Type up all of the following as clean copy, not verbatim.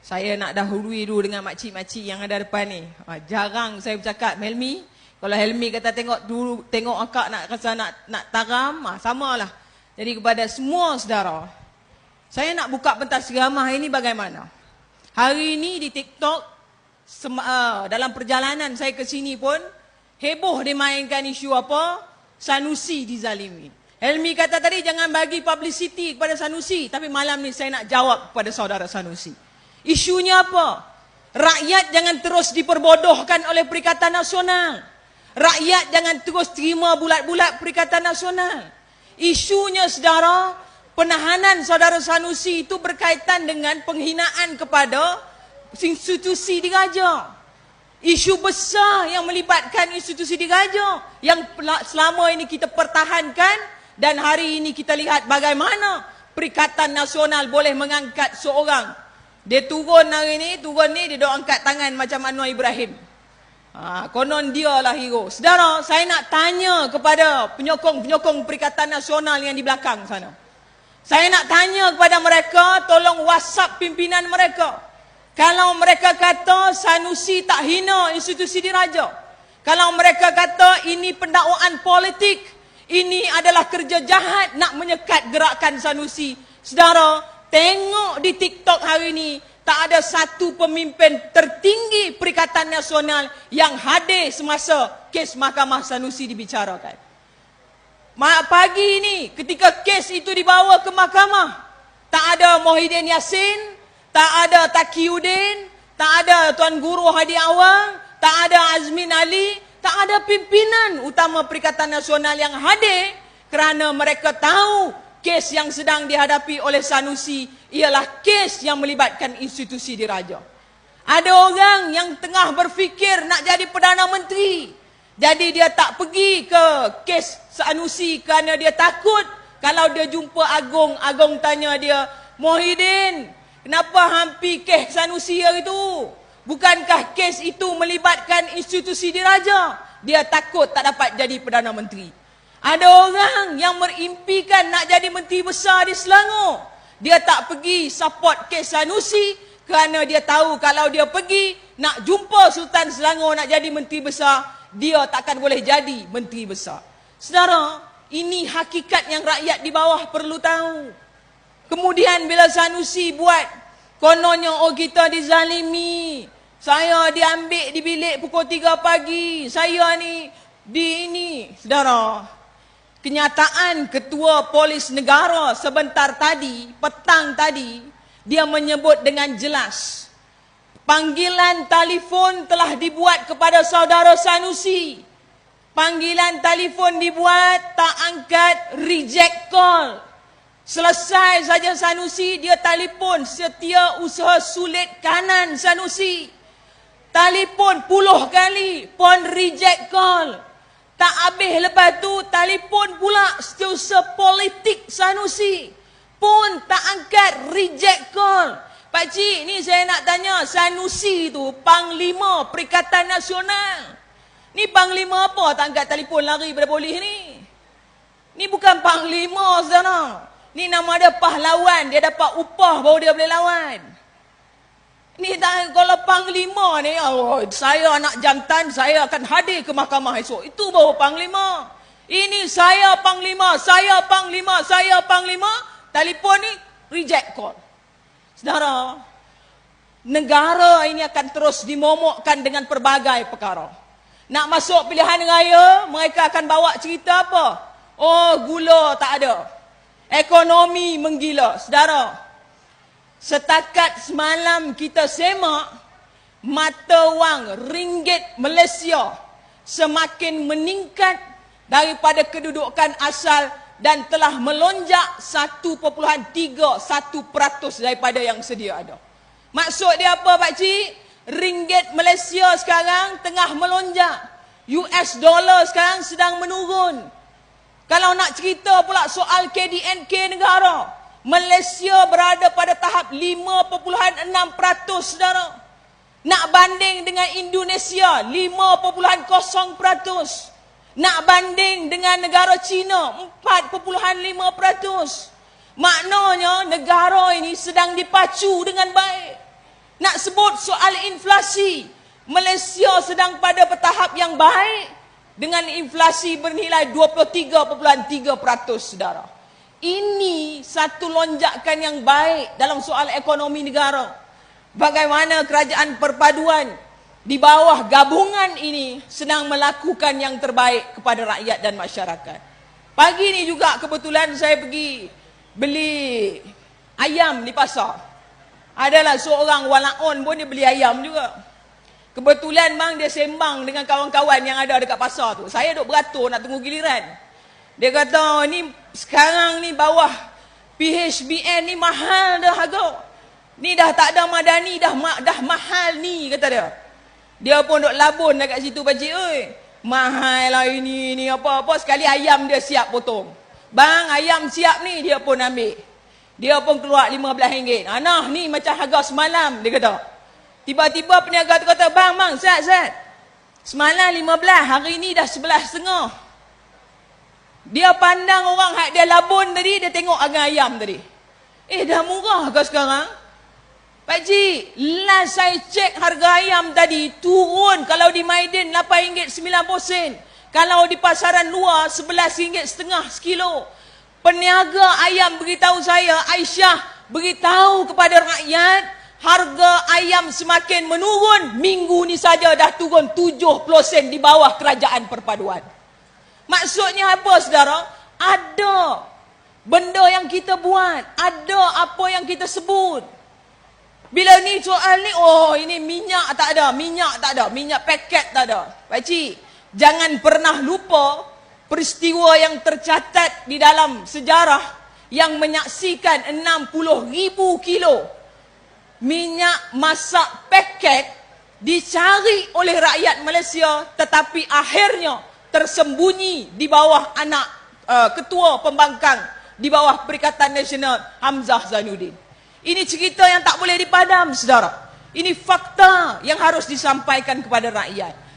Saya nak dahului dulu dengan makcik-makcik yang ada depan ni. Jarang saya bercakap Helmi. Kalau Helmi kata tengok akak nak rasa nak taram, samalah. Jadi kepada semua saudara, saya nak buka pentas ceramah ini bagaimana. Hari ini di TikTok, dalam perjalanan saya ke sini pun, heboh dimainkan isu apa? Sanusi dizalimi. Helmi kata tadi jangan bagi publicity kepada Sanusi, tapi malam ni saya nak jawab kepada saudara Sanusi. Isunya apa? Rakyat jangan terus diperbodohkan oleh Perikatan Nasional. Rakyat jangan terus terima bulat-bulat Perikatan Nasional. Isunya saudara, penahanan saudara Sanusi itu berkaitan dengan penghinaan kepada institusi diraja. Isu besar yang melibatkan institusi diraja yang selama ini kita pertahankan, dan hari ini kita lihat bagaimana Perikatan Nasional boleh mengangkat seorang. Dia turun hari ni, dia dok angkat tangan macam Anwar Ibrahim. Konon dia lah hero. Saudara, saya nak tanya kepada penyokong-penyokong Perikatan Nasional yang di belakang sana. Saya nak tanya kepada mereka, tolong WhatsApp pimpinan mereka. Kalau mereka kata Sanusi tak hina institusi diraja, kalau mereka kata ini pendakwaan politik, ini adalah kerja jahat nak menyekat gerakan Sanusi. Saudara, tengok di TikTok hari ini, tak ada satu pemimpin tertinggi Perikatan Nasional yang hadir semasa kes Mahkamah Sanusi dibicarakan. Pagi ini ketika kes itu dibawa ke mahkamah, tak ada Muhyiddin Yassin, tak ada Taqiyuddin, tak ada Tuan Guru Hadi Awang, tak ada Azmin Ali, tak ada pimpinan utama Perikatan Nasional yang hadir kerana mereka tahu kes yang sedang dihadapi oleh Sanusi ialah kes yang melibatkan institusi diraja. Ada orang yang tengah berfikir nak jadi Perdana Menteri, jadi dia tak pergi ke kes Sanusi kerana dia takut kalau dia jumpa Agong tanya dia, Muhyiddin, kenapa hampi kes Sanusi hari itu? Bukankah kes itu melibatkan institusi diraja? Dia takut tak dapat jadi Perdana Menteri. Ada orang yang merimpikan nak jadi Menteri Besar di Selangor. Dia tak pergi support kes Sanusi kerana dia tahu kalau dia pergi nak jumpa Sultan Selangor nak jadi Menteri Besar, dia takkan boleh jadi Menteri Besar. Saudara, ini hakikat yang rakyat di bawah perlu tahu. Kemudian bila Sanusi buat, kononnya kita dizalimi, saya diambil di bilik pukul 3 pagi, saya ni saudara, kenyataan Ketua Polis Negara sebentar tadi, petang tadi, dia menyebut dengan jelas, panggilan telefon telah dibuat kepada saudara Sanusi. Panggilan telefon dibuat, tak angkat, reject call. Selesai saja Sanusi, dia telefon Setiausaha Sulit Kanan Sanusi. Telefon 10 kali, pun reject call. Tak habis lepas tu, telefon pula Setiausaha Politik Sanusi. Pun tak angkat, reject call. Pakcik, ni saya nak tanya, Sanusi tu Panglima Perikatan Nasional. Ni Panglima apa tak angkat telefon lari pada polis ni? Ni bukan Panglima, saudara. Ni nama dia pahlawan, dia dapat upah baru dia boleh lawan. Ni tak, kalau Panglima ni, saya anak jantan, saya akan hadir ke mahkamah esok. Itu baru Panglima. Ini saya Panglima, saya Panglima, saya Panglima. Telefon ni reject call. Saudara, negara ini akan terus dimomokkan dengan pelbagai perkara. Nak masuk pilihan raya, mereka akan bawa cerita apa? Oh, gula tak ada. Ekonomi menggila. Saudara, setakat semalam kita semak, mata wang ringgit Malaysia semakin meningkat daripada kedudukan asal dan telah melonjak 1.31% daripada yang sedia ada. Maksud dia apa, pakcik? Ringgit Malaysia sekarang tengah melonjak. US dollar sekarang sedang menurun. Kalau nak cerita pula soal KDNK negara, Malaysia berada pada tahap 5.6%, saudara. Nak banding dengan Indonesia 5.0%. Nak banding dengan negara China 4.5%. Maknanya negara ini sedang dipacu dengan baik. Nak sebut soal inflasi, Malaysia sedang pada tahap yang baik dengan inflasi bernilai 23.3%, saudara. Ini satu lonjakan yang baik dalam soal ekonomi negara. Bagaimana kerajaan perpaduan di bawah gabungan ini sedang melakukan yang terbaik kepada rakyat dan masyarakat. Pagi ni juga kebetulan saya pergi beli ayam di pasar. Adalah seorang walaon pun dia beli ayam juga. Kebetulan bang dia sembang dengan kawan-kawan yang ada dekat pasar tu. Saya duk beratur nak tunggu giliran. Dia kata ni sekarang ni bawah PHBN ni mahal dah harga. Ni dah tak ada madani dah mahal ni kata dia. Dia pun duk labun dekat situ pakcik oi. Mahal lah ini apa-apa sekali ayam dia siap potong. Bang ayam siap ni dia pun ambil. Dia pun keluar RM15. Nah ni macam harga semalam, dia kata. Tiba-tiba peniaga tu kata, bang, Zat. Semalam 15, hari ni dah 11.5. Dia pandang orang hak dia labun tadi, dia tengok harga ayam tadi. Dah murah ke sekarang? Pakcik, last saya cek harga ayam tadi, turun kalau di Maidin RM8.90. Kalau di pasaran luar, RM11.50 sekilo. Peniaga ayam beritahu saya, Aisyah beritahu kepada rakyat, harga ayam semakin menurun, minggu ni saja dah turun 70% di bawah kerajaan perpaduan. Maksudnya apa saudara? Ada benda yang kita buat, ada apa yang kita sebut. Bila ni soal ni, oh ini minyak tak ada, minyak paket tak ada. Pakcik, jangan pernah lupa peristiwa yang tercatat di dalam sejarah yang menyaksikan 60,000 kilo minyak masak paket dicari oleh rakyat Malaysia tetapi akhirnya tersembunyi di bawah anak ketua pembangkang di bawah Perikatan Nasional Hamzah Zainuddin. Ini cerita yang tak boleh dipadam, saudara. Ini fakta yang harus disampaikan kepada rakyat.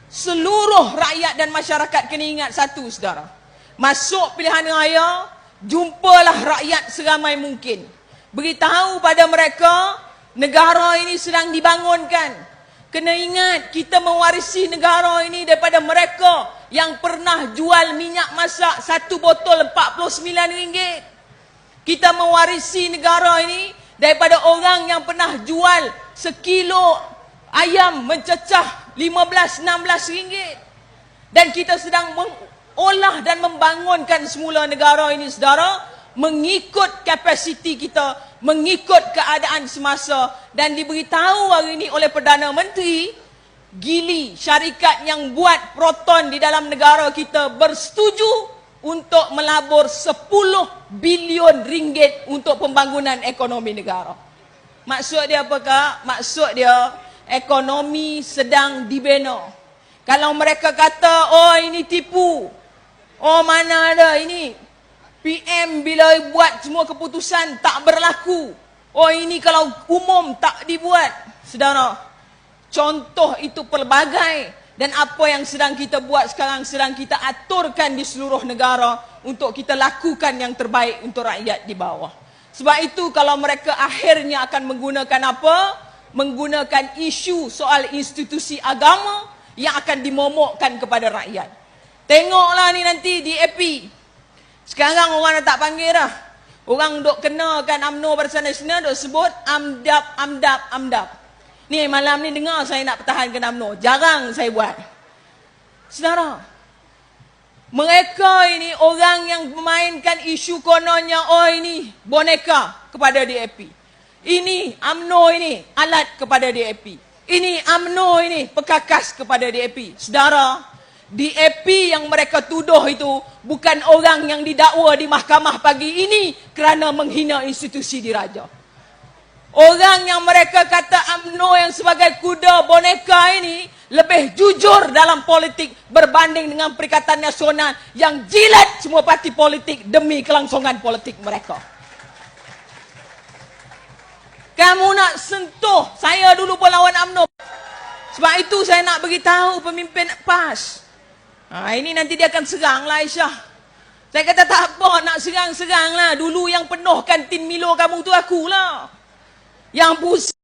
Seluruh rakyat dan masyarakat kena ingat satu, saudara. Masuk pilihan raya, jumpalah rakyat seramai mungkin. Beritahu pada mereka, negara ini sedang dibangunkan. Kena ingat, kita mewarisi negara ini daripada mereka yang pernah jual minyak masak satu botol RM49. Kita mewarisi negara ini daripada orang yang pernah jual sekilo ayam mencecah RM15-16. Dan kita sedang mengolah dan membangunkan semula negara ini, saudara, mengikut kapasiti kita, mengikut keadaan semasa. Dan diberitahu hari ini oleh Perdana Menteri, Gili, syarikat yang buat proton di dalam negara kita, bersetuju untuk melabur RM10 bilion untuk pembangunan ekonomi negara. Maksud dia apa, Kak? Maksud dia, ekonomi sedang dibina. Kalau mereka kata, oh ini tipu, oh mana ada ini, PM bila buat semua keputusan tak berlaku, oh ini kalau umum tak dibuat. Saudara, contoh itu pelbagai. Dan apa yang sedang kita buat sekarang, sedang kita aturkan di seluruh negara untuk kita lakukan yang terbaik untuk rakyat di bawah. Sebab itu kalau mereka akhirnya akan menggunakan apa? Menggunakan isu soal institusi agama yang akan dimomokkan kepada rakyat. Tengoklah ni nanti di AP. Sekarang orang dah tak panggil dah. Orang duk kenakan UMNO Barisan Nasional duk sebut AMDAP. Ni malam ni dengar saya nak pertahankan UMNO. Jarang saya buat. Saudara, mereka ini orang yang memainkan isu kononnya, oh ini boneka kepada DAP. Ini UMNO ini alat kepada DAP. Ini UMNO ini pekakas kepada DAP. Saudara, DAP yang mereka tuduh itu bukan orang yang didakwa di mahkamah pagi ini kerana menghina institusi diraja. Orang yang mereka kata UMNO yang sebagai kuda boneka ini lebih jujur dalam politik berbanding dengan Perikatan Nasional yang jilat semua parti politik demi kelangsungan politik mereka. Kamu nak sentuh, saya dulu pun lawan UMNO. Sebab itu saya nak beritahu pemimpin PAS. Ini nanti dia akan serang lah Aisyah. Saya kata tak apa, nak serang-serang lah. Dulu yang penuhkan tin Milo kamu tu akulah. Yang pusing